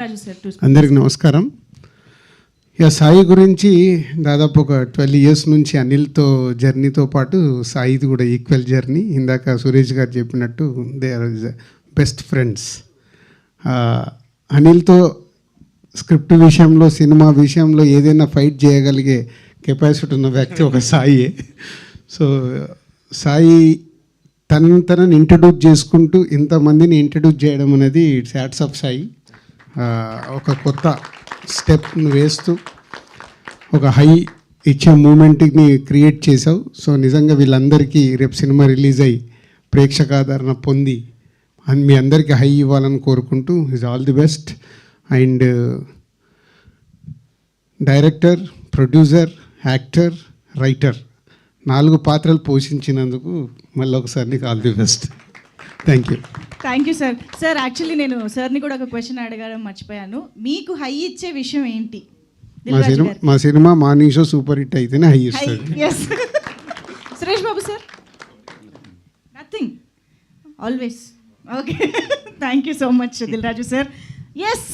రాజు sir అందరికి నమస్కారం. ఇక సాయి గురించి దాదాపు ఒక 12 years నుంచి అనిల్తో జర్నీతో పాటు సాయిది కూడా ఈక్వల్ జర్నీ. ఇందాక సురేష్ గారు చెప్పినట్టు దే ఆర్ బెస్ట్ ఫ్రెండ్స్. అనిల్తో స్క్రిప్ట్ విషయంలో, సినిమా విషయంలో ఏదైనా ఫైట్ చేయగలిగే కెపాసిటీ ఉన్న వ్యక్తి ఒక సాయి. సో సాయి తనని ఇంట్రడ్యూస్ చేసుకుంటూ ఇంతమందిని ఇంట్రడ్యూస్ చేయడం అనేది ఇట్స్ హ్యాట్స్ ఆఫ్ సాయి. ఒక కొత్త స్టెప్ను వేస్తూ ఒక హై ఇచ్చే మూమెంట్ని క్రియేట్ చేసావు. సో నిజంగా వీళ్ళందరికీ రేపు సినిమా రిలీజ్ అయ్యి ప్రేక్షక ఆదరణ పొంది అండ్ మీ అందరికీ హై ఇవ్వాలని కోరుకుంటూ is all the best. And director, producer, actor, writer 4 పాత్రలు పోషించినందుకు మళ్ళీ ఒకసారి నీకు all the best. Thank you sir. Sir actually నేను సార్ని కూడా ఒక క్వశ్చన్ అడగడం మర్చిపోయాను. మీకు హై ఇచ్చే విషయం ఏంటి? మా cinema morning show super hit అయితేనే హై ఇస్తుంది. Suresh Babu sir? Nothing, always. Okay, thank you so much Dil Raju sir. Yes.